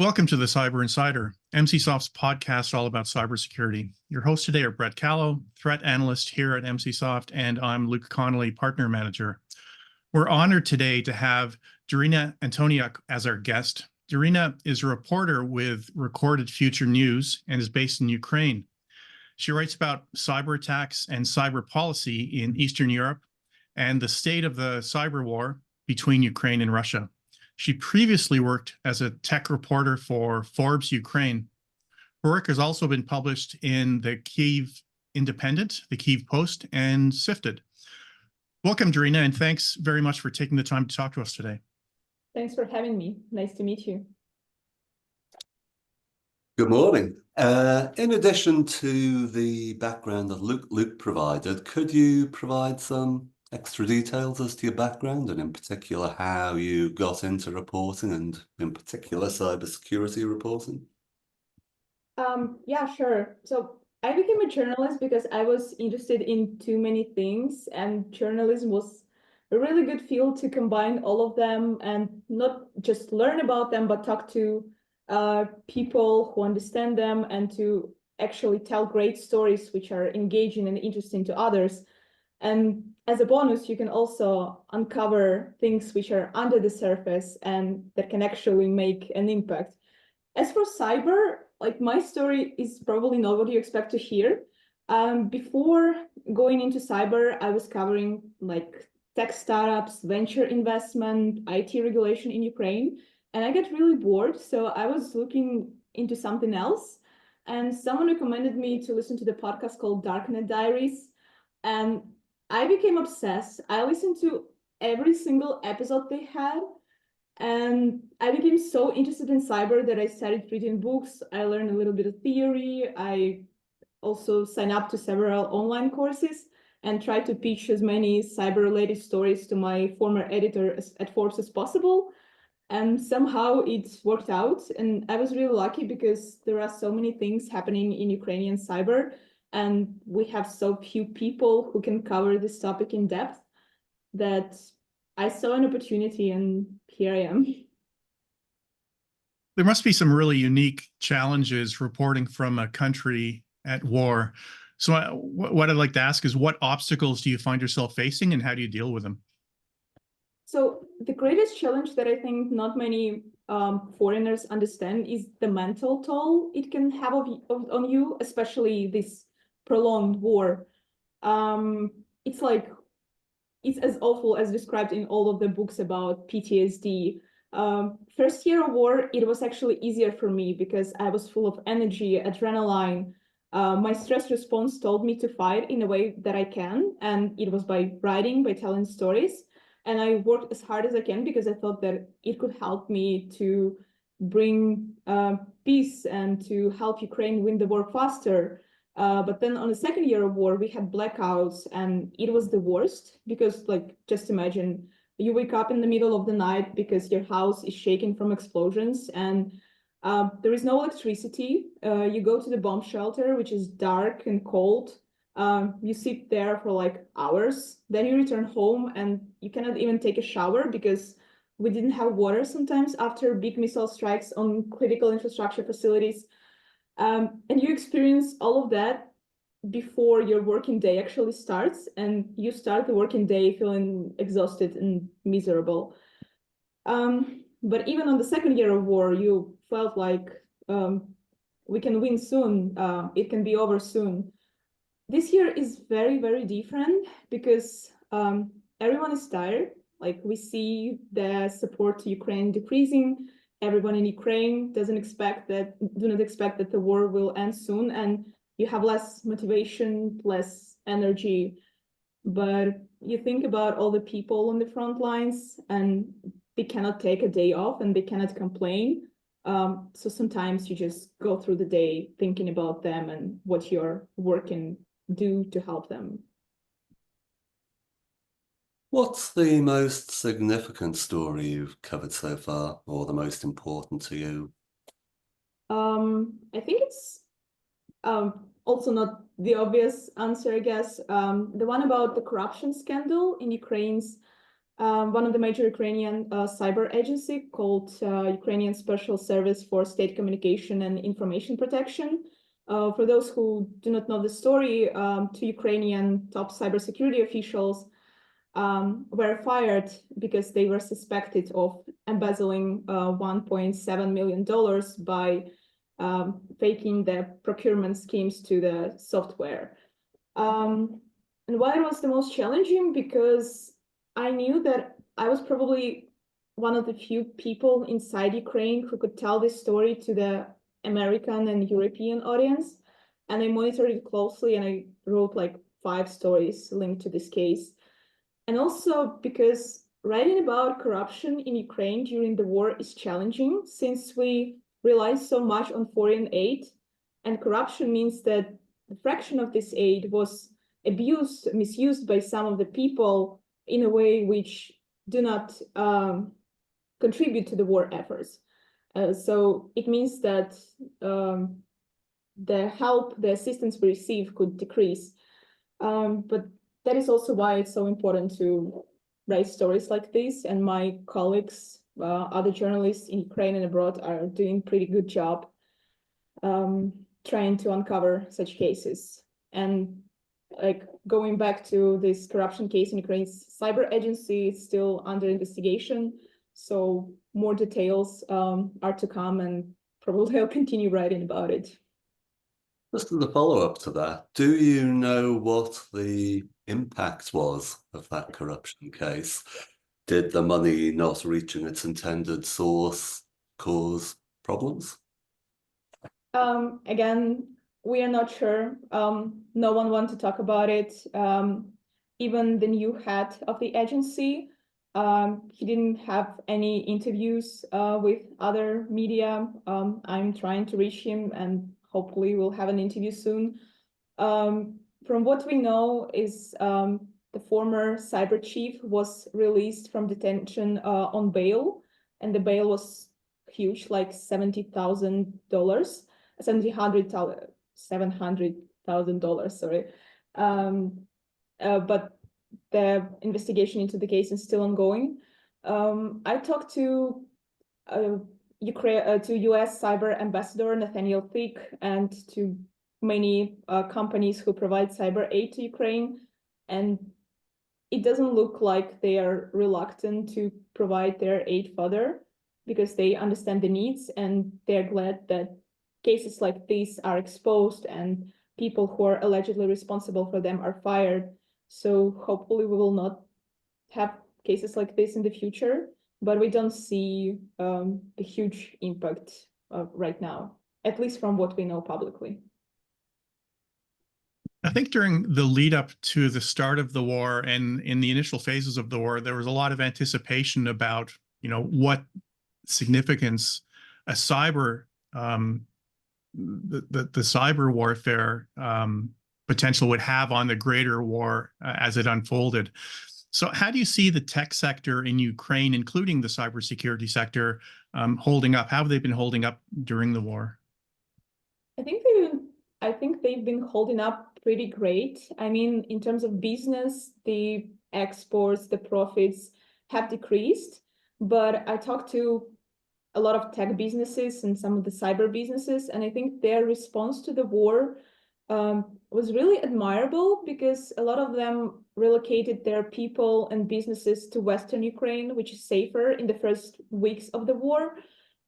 Welcome to the Cyber Insider, Emsisoft's podcast all about cybersecurity. Your hosts today are Brett Callow, threat analyst here at Emsisoft, and I'm Luke Connolly, partner manager. We're honored today to have Daryna Antoniuk as our guest. Daryna is a reporter with Recorded Future News and is based in Ukraine. She writes about cyber attacks and cyber policy in Eastern Europe and the state of the cyber war between Ukraine and Russia. She previously worked as a tech reporter for Forbes Ukraine. Her work has also been published in the Kyiv Independent, the Kyiv Post, and Sifted. Welcome, Daryna, and thanks very much for taking the time to talk to us today. Thanks for having me. Nice to meet you. Good morning. In addition to the background that Luke provided, could you provide some extra details as to your background and in particular how you got into reporting and in particular cybersecurity reporting? Yeah, sure. So I became a journalist because I was interested in too many things, and journalism was a really good field to combine all of them and not just learn about them, but talk to people who understand them and to actually tell great stories which are engaging and interesting to others. And as a bonus, you can also uncover things which are under the surface and that can actually make an impact. As for cyber, like my story is probably not what you expect to hear. Before going into cyber, I was covering like tech startups, venture investment, IT regulation in Ukraine, and I got really bored. So I was looking into something else, and someone recommended me to listen to the podcast called Darknet Diaries, and I became obsessed. I listened to every single episode they had, and I became so interested in cyber that I started reading books. I learned a little bit of theory. I also signed up to several online courses and tried to pitch as many cyber-related stories to my former editor at Forbes as possible. And somehow it worked out. And I was really lucky because there are so many things happening in Ukrainian cyber, and we have so few people who can cover this topic in depth that I saw an opportunity, and here I am. There must be some really unique challenges reporting from a country at war. So what I'd like to ask is, what obstacles do you find yourself facing and how do you deal with them? So the greatest challenge that I think not many foreigners understand is the mental toll it can have on you, especially this prolonged war. It's as awful as described in all of the books about PTSD. First year of war, it was actually easier for me because I was full of energy, adrenaline. My stress response told me to fight in a way that I can, and it was by writing, by telling stories. And I worked as hard as I can because I thought that it could help me to bring peace and to help Ukraine win the war faster. But then on the second year of war, we had blackouts, and it was the worst because, like, just imagine you wake up in the middle of the night because your house is shaking from explosions, and there is no electricity. You go to the bomb shelter, which is dark and cold. You sit there for like hours. Then you return home, and you cannot even take a shower because we didn't have water sometimes after big missile strikes on critical infrastructure facilities. And you experience all of that before your working day actually starts, and you start the working day feeling exhausted and miserable. But even on the second year of war, you felt like we can win soon, it can be over soon. This year is very, very different because everyone is tired. Like, we see the support to Ukraine decreasing. Everyone in Ukraine do not expect that the war will end soon, and you have less motivation, less energy. But you think about all the people on the front lines, and they cannot take a day off and they cannot complain. So sometimes you just go through the day thinking about them and what your work can do to help them. What's the most significant story you've covered so far, or the most important to you? I think it's also not the obvious answer, I guess. The one about the corruption scandal in Ukraine's one of the major Ukrainian cyber agency called Ukrainian Special Service for State Communication and Information Protection. For those who do not know the story, two Ukrainian top cybersecurity officials were fired because they were suspected of embezzling $1.7 million by faking the procurement schemes to the software. And why it was the most challenging? Because I knew that I was probably one of the few people inside Ukraine who could tell this story to the American and European audience. And I monitored it closely, and I wrote like 5 stories linked to this case. And also because writing about corruption in Ukraine during the war is challenging, since we rely so much on foreign aid, and corruption means that a fraction of this aid was abused, misused by some of the people in a way which do not contribute to the war efforts. So it means that the help, the assistance we receive could decrease. But that is also why it's so important to write stories like this. And my colleagues, other journalists in Ukraine and abroad, are doing a pretty good job trying to uncover such cases. And like going back to this corruption case in Ukraine's cyber agency, it's still under investigation. So more details are to come, and probably I'll continue writing about it. Just as a follow-up to that, do you know what the impact was of that corruption case? Did the money not reaching its intended source cause problems? Again, we are not sure. No one wants to talk about it. Even the new head of the agency, he didn't have any interviews with other media. I'm trying to reach him, and hopefully we'll have an interview soon. From what we know is the former cyber chief was released from detention on bail, and the bail was huge, like $700,000, sorry. But the investigation into the case is still ongoing. I talked to US cyber ambassador Nathaniel Thick and to many companies who provide cyber aid to Ukraine, and it doesn't look like they are reluctant to provide their aid further, because they understand the needs, and they're glad that cases like these are exposed and people who are allegedly responsible for them are fired. So hopefully we will not have cases like this in the future, but we don't see a huge impact right now, at least from what we know publicly. I think during the lead up to the start of the war and in the initial phases of the war, there was a lot of anticipation about, what significance a cyber, the cyber warfare potential would have on the greater war as it unfolded. So how do you see the tech sector in Ukraine, including the cybersecurity sector, holding up? How have they been holding up during the war? I think they've been holding up pretty great. I mean, in terms of business, the exports, the profits have decreased, but I talked to a lot of tech businesses and some of the cyber businesses, and I think their response to the war was really admirable, because a lot of them relocated their people and businesses to Western Ukraine, which is safer in the first weeks of the war.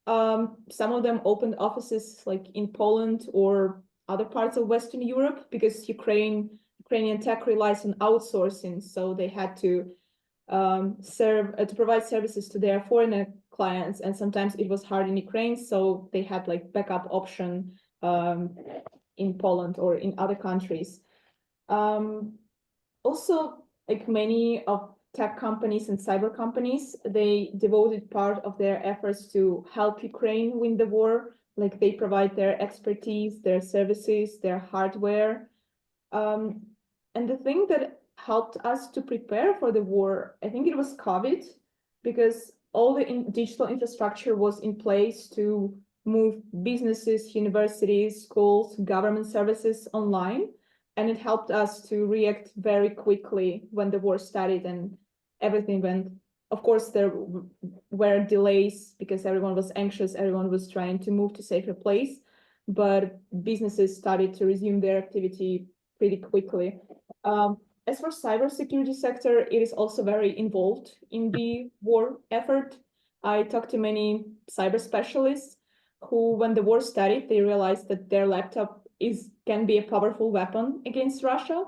Some of them opened offices like in Poland or other parts of Western Europe, because Ukrainian tech relies on outsourcing, so they had to provide services to their foreign clients, and sometimes it was hard in Ukraine, so they had like backup option in Poland or in other countries. Also, like many of tech companies and cyber companies, they devoted part of their efforts to help Ukraine win the war. Like they provide their expertise, their services, their hardware. And the thing that helped us to prepare for the war, I think it was COVID, because all the digital infrastructure was in place to move businesses, universities, schools, government services online. And it helped us to react very quickly when the war started and everything went. Of course, there were delays because everyone was anxious, everyone was trying to move to safer place, but businesses started to resume their activity pretty quickly. As for cybersecurity sector, it is also very involved in the war effort. I talked to many cyber specialists who, when the war started, they realized that their laptop can be a powerful weapon against Russia,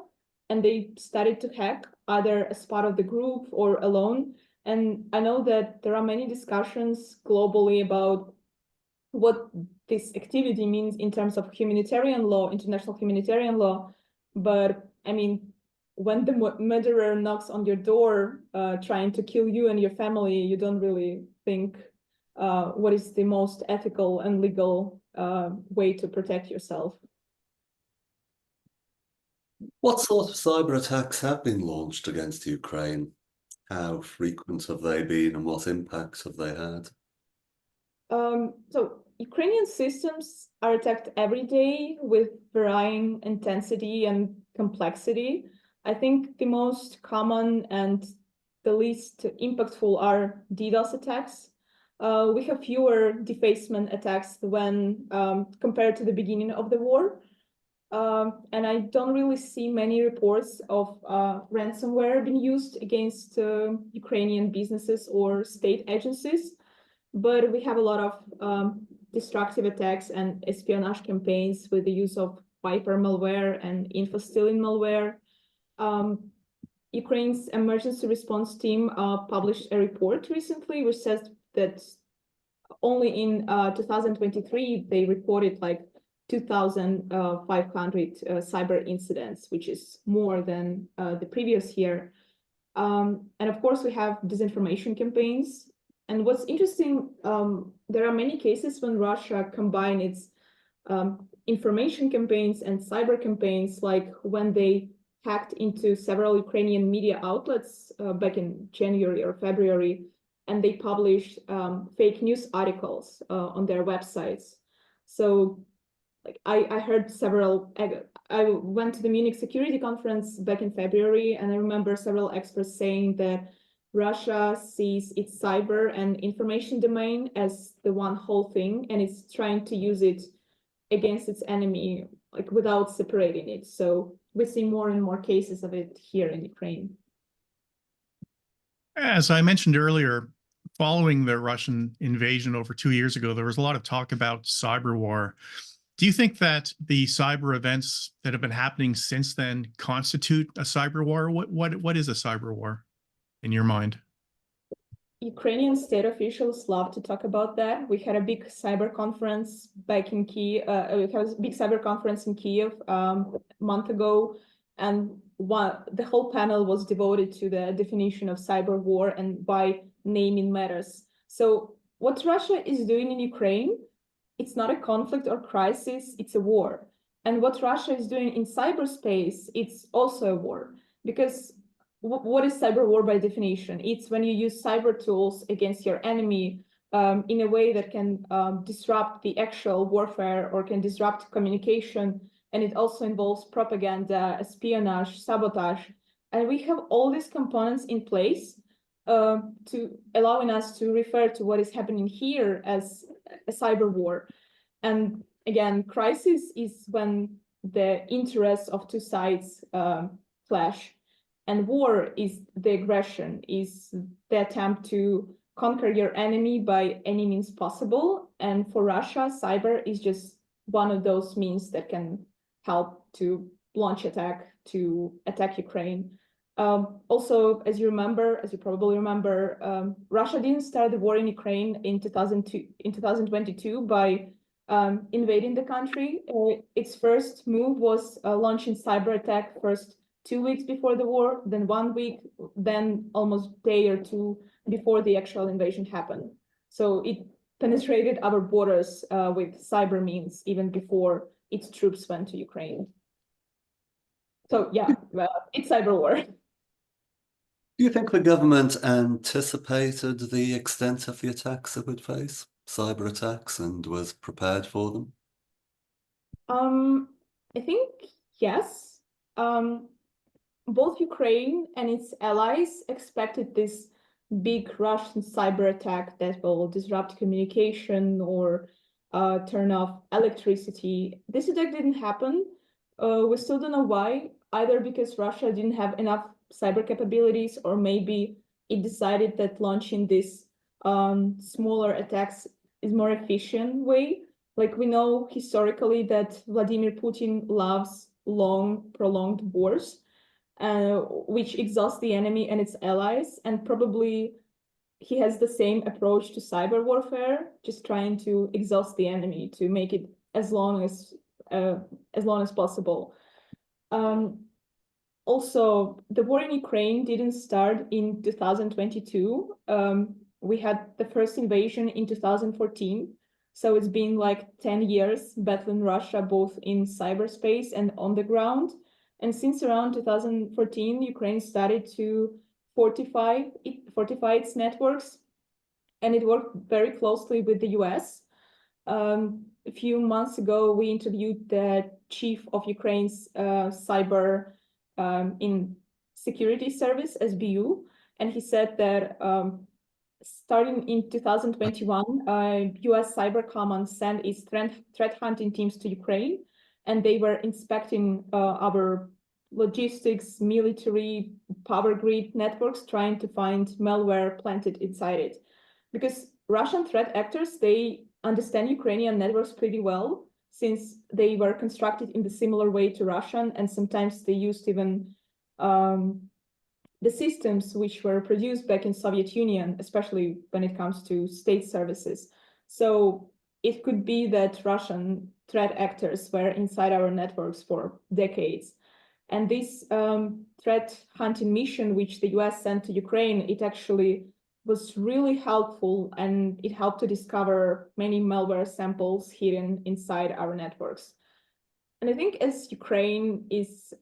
and they started to hack either as part of the group or alone. And I know that there are many discussions globally about what this activity means in terms of humanitarian law, international humanitarian law. But I mean, when the murderer knocks on your door trying to kill you and your family, you don't really think what is the most ethical and legal way to protect yourself. What sort of cyber attacks have been launched against Ukraine? How frequent have they been and what impacts have they had? So Ukrainian systems are attacked every day with varying intensity and complexity. I think the most common and the least impactful are DDoS attacks. We have fewer defacement attacks when compared to the beginning of the war. And I don't really see many reports of ransomware being used against Ukrainian businesses or state agencies, but we have a lot of destructive attacks and espionage campaigns with the use of Viper malware and info-stealing malware. Ukraine's emergency response team published a report recently which says that only in 2023 they reported like 2,500 cyber incidents, which is more than the previous year. And of course, we have disinformation campaigns. And what's interesting, there are many cases when Russia combined its information campaigns and cyber campaigns, like when they hacked into several Ukrainian media outlets back in January or February, and they published fake news articles on their websites. So like I heard several, I went to the Munich security conference back in February, and I remember several experts saying that Russia sees its cyber and information domain as the one whole thing, and it's trying to use it against its enemy, like without separating it. So we see more and more cases of it here in Ukraine. As I mentioned earlier, following the Russian invasion over 2 years ago, there was a lot of talk about cyberwar. Do you think that the cyber events that have been happening since then constitute a cyber war? What is a cyber war in your mind? Ukrainian state officials love to talk about that. We had a big cyber conference back in Kyiv. We had a big cyber conference in Kyiv a month ago, and the whole panel was devoted to the definition of cyber war and why naming matters. So what Russia is doing in Ukraine, it's not a conflict or crisis, it's a war. And what Russia is doing in cyberspace, it's also a war. Because what is cyber war by definition? It's when you use cyber tools against your enemy in a way that can disrupt the actual warfare or can disrupt communication. And it also involves propaganda, espionage, sabotage. And we have all these components in place to allowing us to refer to what is happening here as a cyber war. And again, crisis is when the interests of two sides clash. And war is the aggression, is the attempt to conquer your enemy by any means possible. And for Russia, cyber is just one of those means that can help to launch attack, to attack Ukraine. Also, as you probably remember, Russia didn't start the war in Ukraine in 2022 by invading the country. Its first move was launching cyber attack first 2 weeks before the war, then 1 week, then almost a day or two before the actual invasion happened. So it penetrated our borders with cyber means even before its troops went to Ukraine. So yeah, it's cyber war. Do you think the government anticipated the extent of the attacks it would face, cyber attacks, and was prepared for them? I think yes. both Ukraine and its allies expected this big Russian cyber attack that will disrupt communication or turn off electricity. This attack didn't happen. We still don't know why, either because Russia didn't have enough cyber capabilities, or maybe it decided that launching these smaller attacks is more efficient way. Like, we know historically that Vladimir Putin loves long, prolonged wars, which exhaust the enemy and its allies, and probably he has the same approach to cyber warfare, just trying to exhaust the enemy to make it as long as possible. Also, the war in Ukraine didn't start in 2022. We had the first invasion in 2014. So it's been like 10 years battling Russia, both in cyberspace and on the ground. And since around 2014, Ukraine started to fortify its networks, and it worked very closely with the US. A few months ago, we interviewed the chief of Ukraine's cyber in security service, SBU, and he said that starting in 2021, US Cyber Command sent its threat hunting teams to Ukraine, and they were inspecting our logistics, military, power grid networks, trying to find malware planted inside it. Because Russian threat actors, they understand Ukrainian networks pretty well, since they were constructed in the similar way to Russian, and sometimes they used even the systems which were produced back in Soviet Union, especially when it comes to state services. So it could be that Russian threat actors were inside our networks for decades. And this threat hunting mission, which the US sent to Ukraine, it actually was really helpful, and it helped to discover many malware samples hidden inside our networks. And I think as Ukraine is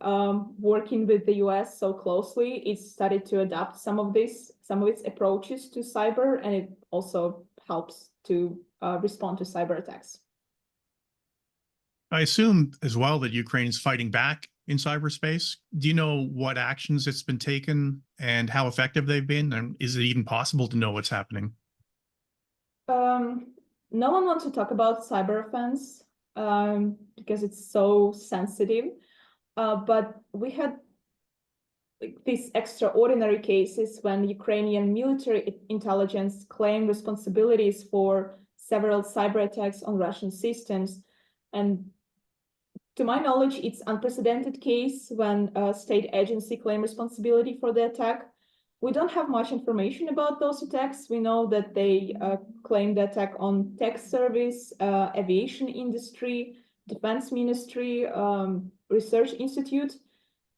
working with the US so closely, it started to adapt some of its approaches to cyber, and it also helps to respond to cyber attacks. I assume as well that Ukraine is fighting back in cyberspace. Do you know what actions it's been taken and how effective they've been? And is it even possible to know what's happening? No one wants to talk about cyber offense because it's so sensitive. But we had these extraordinary cases when Ukrainian military intelligence claimed responsibilities for several cyber attacks on Russian systems. And to my knowledge, it's an unprecedented case when a state agency claimed responsibility for the attack. We don't have much information about those attacks. We know that they claimed the attack on tech service, aviation industry, defense ministry, research institute.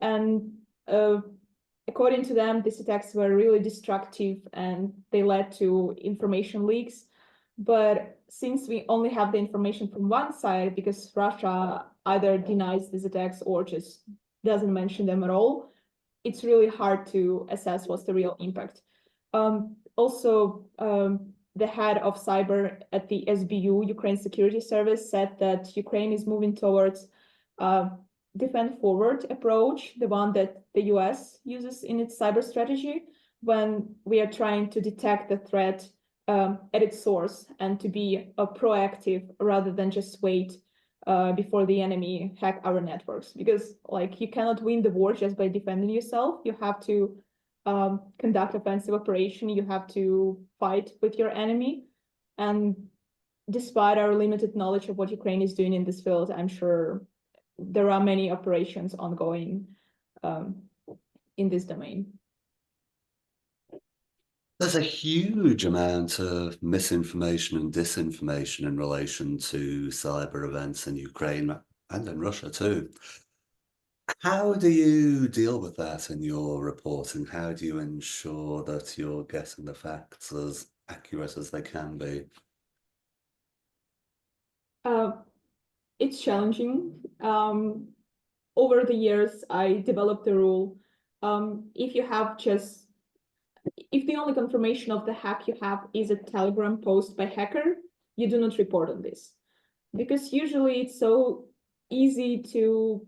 And according to them, these attacks were really destructive and they led to information leaks. But since we only have the information from one side, because Russia either denies these attacks or just doesn't mention them at all, it's really hard to assess what's the real impact. Also, the head of cyber at the SBU, Ukraine Security Service, said that Ukraine is moving towards defend forward approach, the one that the US uses in its cyber strategy, when we are trying to detect the threat at its source and to be proactive rather than just wait before the enemy hack our networks. Because like, you cannot win the war just by defending yourself. You have to conduct offensive operation. You have to fight with your enemy. And despite our limited knowledge of what Ukraine is doing in this field, I'm sure there are many operations ongoing in this domain. There's a huge amount of misinformation and disinformation in relation to cyber events in Ukraine and in Russia too. How do you deal with that in your reporting? How do you ensure that you're getting the facts as accurate as they can be? It's challenging. Over the years, I developed a rule. If the only confirmation of the hack you have is a Telegram post by hacker, you do not report on this. Because usually it's so easy to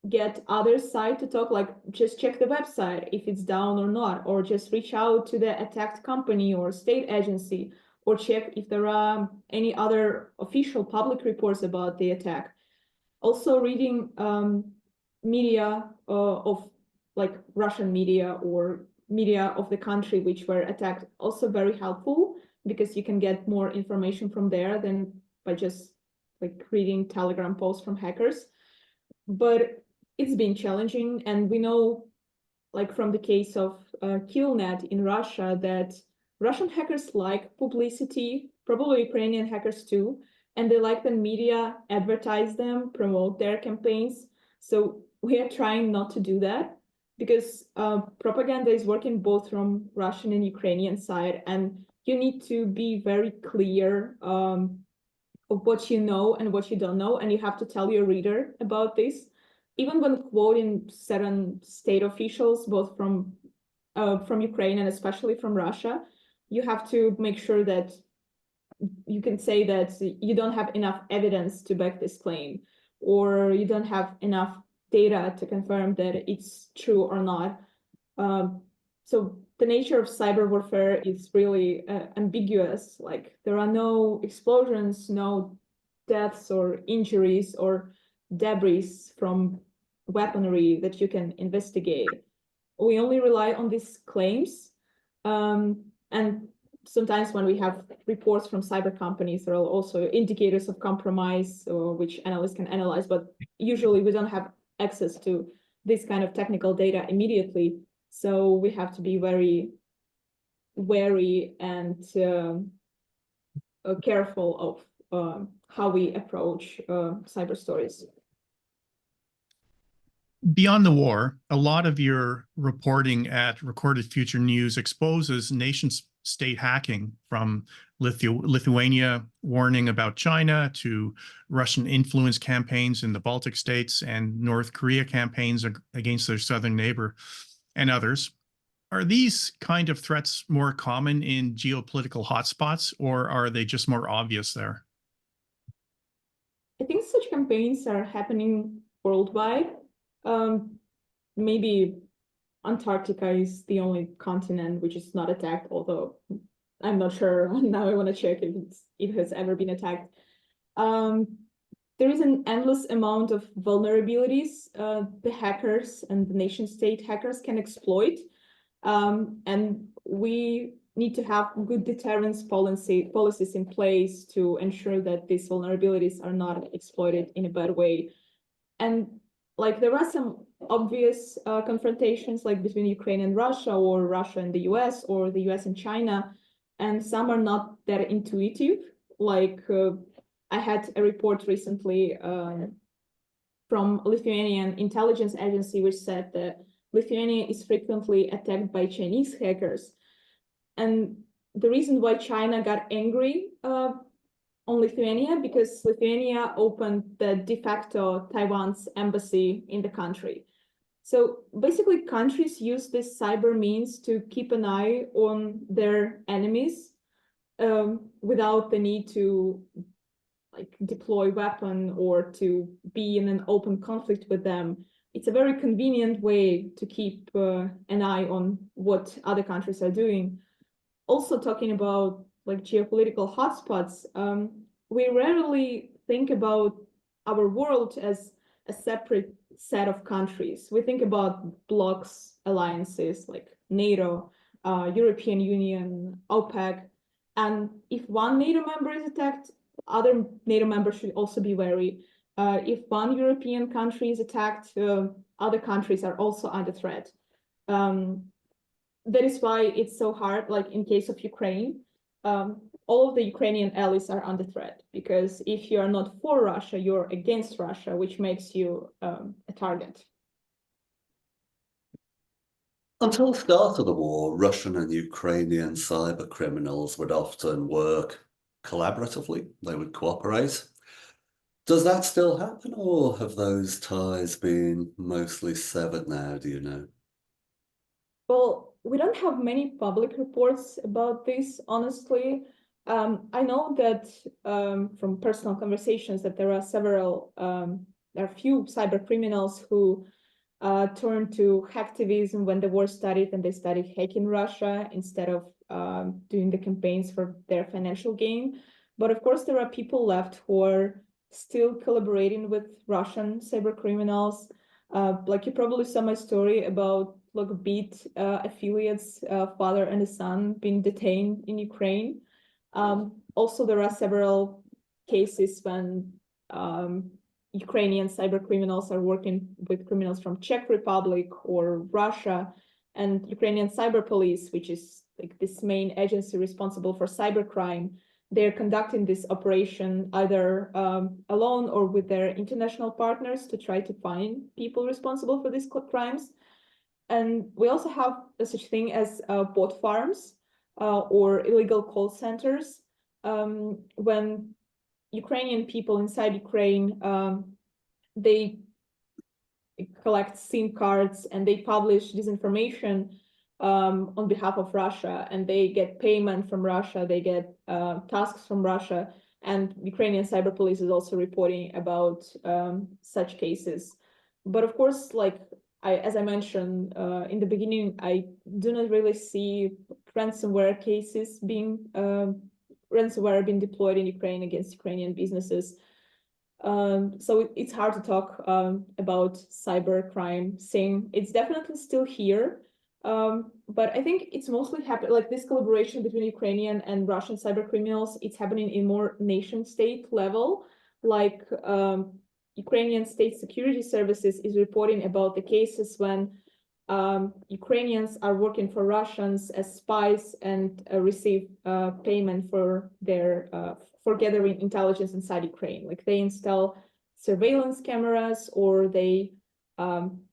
get other side to talk, like just check the website if it's down or not, or just reach out to the attacked company or state agency, or check if there are any other official public reports about the attack. Also reading media of like Russian media or media of the country which were attacked, also very helpful, because you can get more information from there than by just like reading Telegram posts from hackers. But it's been challenging, and we know, like from the case of Killnet in Russia, that Russian hackers like publicity, probably Ukrainian hackers too, and they like the media advertise them, promote their campaigns. So we are trying not to do that, because propaganda is working both from Russian and Ukrainian side, and you need to be very clear of what you know and what you don't know, and you have to tell your reader about this. Even when quoting certain state officials, both from Ukraine and especially from Russia, you have to make sure that you can say that you don't have enough evidence to back this claim, or you don't have enough data to confirm that it's true or not. So the nature of cyber warfare is really ambiguous. Like there are no explosions, no deaths or injuries or debris from weaponry that you can investigate. We only rely on these claims. And sometimes when we have reports from cyber companies, there are also indicators of compromise, which analysts can analyze, but usually we don't have access to this kind of technical data immediately. So we have to be very wary and careful of how we approach cyber stories. Beyond the war, a lot of your reporting at Recorded Future News exposes nation-state hacking, from Lithuania warning about China to Russian influence campaigns in the Baltic states and North Korea campaigns against their southern neighbor and others. Are these kind of threats more common in geopolitical hotspots, or are they just more obvious there? I think such campaigns are happening worldwide. Maybe Antarctica is the only continent which is not attacked, although I'm not sure. Now I want to check if it has ever been attacked. There is an endless amount of vulnerabilities the hackers and the nation-state hackers can exploit. And we need to have good deterrence policies in place to ensure that these vulnerabilities are not exploited in a bad way. And like there are some obvious confrontations, like between Ukraine and Russia, or Russia and the US, or the US and China, and some are not that intuitive. Like I had a report recently from Lithuanian intelligence agency, which said that Lithuania is frequently attacked by Chinese hackers. And the reason why China got angry on Lithuania, because Lithuania opened the de facto Taiwan's embassy in the country. So basically countries use this cyber means to keep an eye on their enemies without the need to like deploy weapon or to be in an open conflict with them. It's a very convenient way to keep an eye on what other countries are doing. Also talking about like geopolitical hotspots, we rarely think about our world as a separate set of countries. We think about blocs, alliances like NATO, European Union, OPEC. And if one NATO member is attacked, other NATO members should also be wary. If one European country is attacked, other countries are also under threat. That is why it's so hard, like in case of Ukraine, all of the Ukrainian allies are under threat, because if you are not for Russia, you're against Russia, which makes you a target. Until the start of the war, Russian and Ukrainian cyber criminals would often work collaboratively. They would cooperate. Does that still happen, or have those ties been mostly severed now, do you know? Well, we don't have many public reports about this, honestly. I know that from personal conversations that there are several there are few cyber criminals who turned to hacktivism when the war started, and they started hacking Russia instead of doing the campaigns for their financial gain. But of course, there are people left who are still collaborating with Russian cyber criminals. Like you probably saw my story about like Beat affiliates, father and a son being detained in Ukraine. Also, there are several cases when Ukrainian cyber criminals are working with criminals from Czech Republic or Russia, and Ukrainian cyber police, which is like this main agency responsible for cybercrime, they're conducting this operation either alone or with their international partners to try to find people responsible for these crimes. And we also have such thing as bot farms or illegal call centers. When Ukrainian people inside Ukraine, they collect SIM cards and they publish this information on behalf of Russia, and they get payment from Russia, they get tasks from Russia, and Ukrainian cyber police is also reporting about such cases. But of course, like as I mentioned in the beginning, I do not really see ransomware cases being ransomware being deployed in Ukraine against Ukrainian businesses. So it's hard to talk about cybercrime, saying it's definitely still here. But I think it's mostly happening, like this collaboration between Ukrainian and Russian cyber criminals, it's happening in more nation state level. Like Ukrainian state security services is reporting about the cases when Ukrainians are working for Russians as spies and receive payment for their for gathering intelligence inside Ukraine. Like they install surveillance cameras or they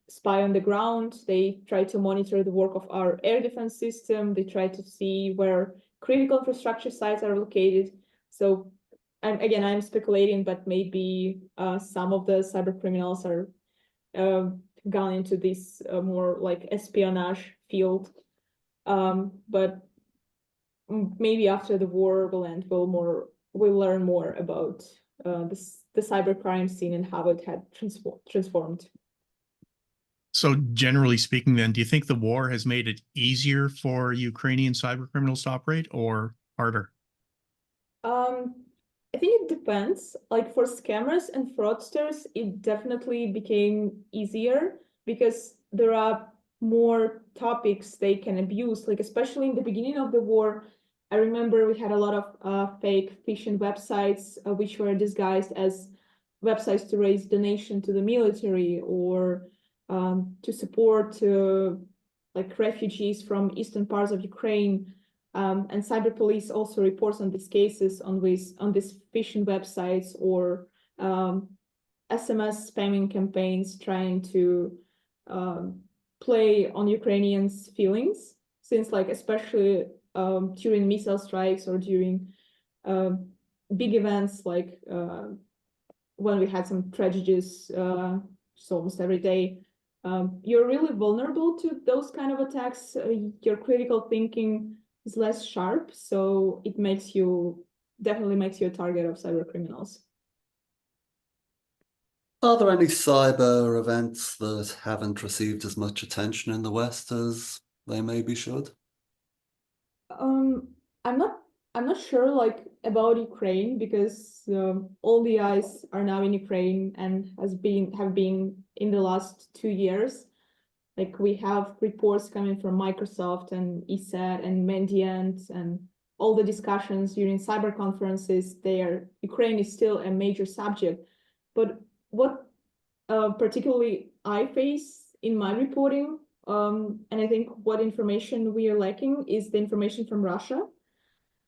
spy on the ground. They try to monitor the work of our air defense system. They try to see where critical infrastructure sites are located. So I'm speculating, but maybe some of the cyber criminals are gone into this more like espionage field. But maybe after the war will end, we'll learn more about the cybercrime scene and how it had transformed. So generally speaking, then, do you think the war has made it easier for Ukrainian cyber criminals to operate or harder? I think it depends. Like for scammers and fraudsters, it definitely became easier because there are more topics they can abuse. Like especially in the beginning of the war, I remember we had a lot of fake phishing websites which were disguised as websites to raise donation to the military or to support like refugees from eastern parts of Ukraine. And cyber police also reports on these cases on these phishing websites or SMS spamming campaigns trying to play on Ukrainians' feelings, since like especially during missile strikes or during big events like when we had some tragedies so almost every day, you're really vulnerable to those kind of attacks. Your critical thinking is less sharp, so it definitely makes you a target of cyber criminals. Are there any cyber events that haven't received as much attention in the West as they maybe should? I'm not sure like about Ukraine because all the eyes are now in Ukraine and have been in the last 2 years. Like we have reports coming from Microsoft and ESET and Mandiant and all the discussions during cyber conferences there. Ukraine is still a major subject. But what particularly I face in my reporting, and I think what information we are lacking is the information from Russia.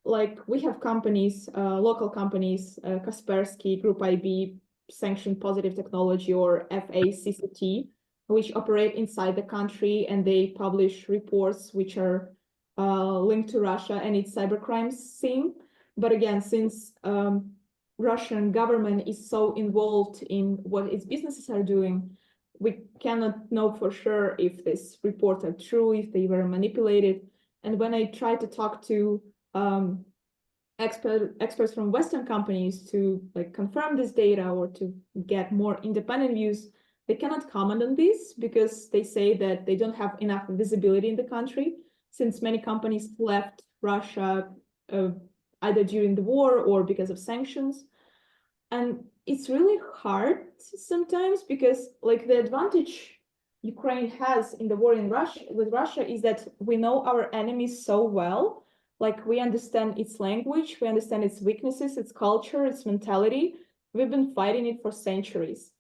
Like we have companies, local companies, Kaspersky, Group IB, Sanctioned Positive Technology or FACCT, which operate inside the country, and they publish reports which are linked to Russia and its cybercrime scene. But again, since Russian government is so involved in what its businesses are doing, we cannot know for sure if these reports are true, if they were manipulated. And when I try to talk to experts from Western companies to like confirm this data or to get more independent views, they cannot comment on this because they say that they don't have enough visibility in the country, since many companies left Russia either during the war or because of sanctions. And it's really hard sometimes because like the advantage Ukraine has in the war with Russia is that we know our enemies so well. Like we understand its language, we understand its weaknesses, its culture, its mentality. We've been fighting it for centuries.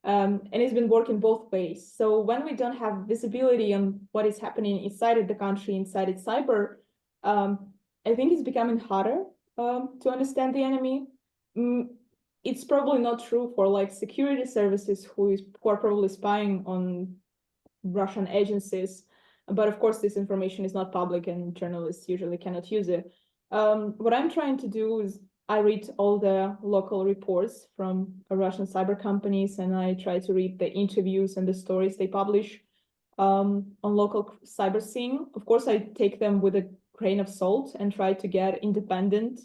And it's been working both ways. So when we don't have visibility on what is happening inside of the country, inside its cyber, I think it's becoming harder to understand the enemy. It's probably not true for like security services who are probably spying on Russian agencies. But of course, this information is not public and journalists usually cannot use it. What I'm trying to do is I read all the local reports from Russian cyber companies, and I try to read the interviews and the stories they publish on local cyber scene. Of course, I take them with a grain of salt and try to get independent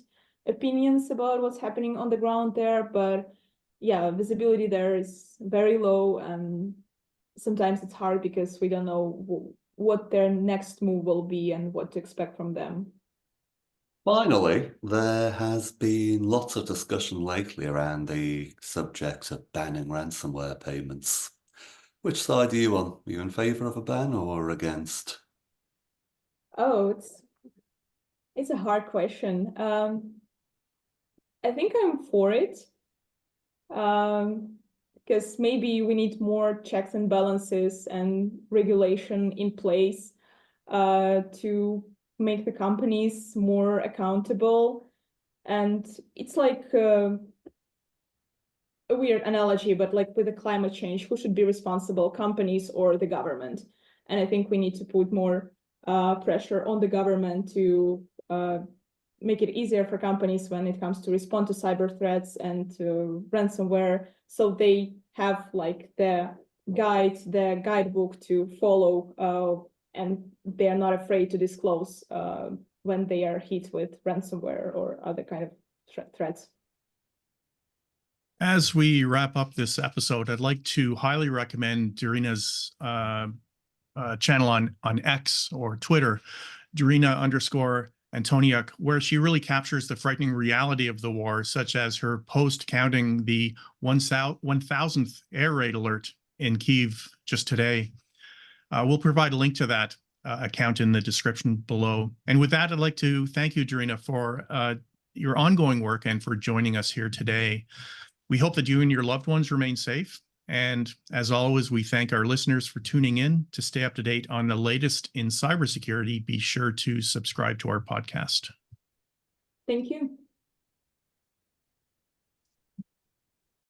opinions about what's happening on the ground there. But yeah, visibility there is very low, and sometimes it's hard because we don't know what their next move will be and what to expect from them. Finally, there has been lots of discussion lately around the subject of banning ransomware payments. Which side are you on? Are you in favor of a ban or against? Oh, it's a hard question. I think I'm for it. Because maybe we need more checks and balances and regulation in place to make the companies more accountable. And it's like a weird analogy, but like with the climate change, who should be responsible, companies or the government? And I think we need to put more pressure on the government to make it easier for companies when it comes to respond to cyber threats and to ransomware, so they have like the guidebook to follow, and they are not afraid to disclose when they are hit with ransomware or other kind of threats. As we wrap up this episode, I'd like to highly recommend Daryna's channel on X or Twitter, Daryna_Antoniuk, where she really captures the frightening reality of the war, such as her post counting the 1,000th air raid alert in Kyiv just today. We'll provide a link to that account in the description below. And with that, I'd like to thank you, Daryna, for your ongoing work and for joining us here today. We hope that you and your loved ones remain safe. And as always, we thank our listeners for tuning in. To stay up to date on the latest in cybersecurity, be sure to subscribe to our podcast. Thank you.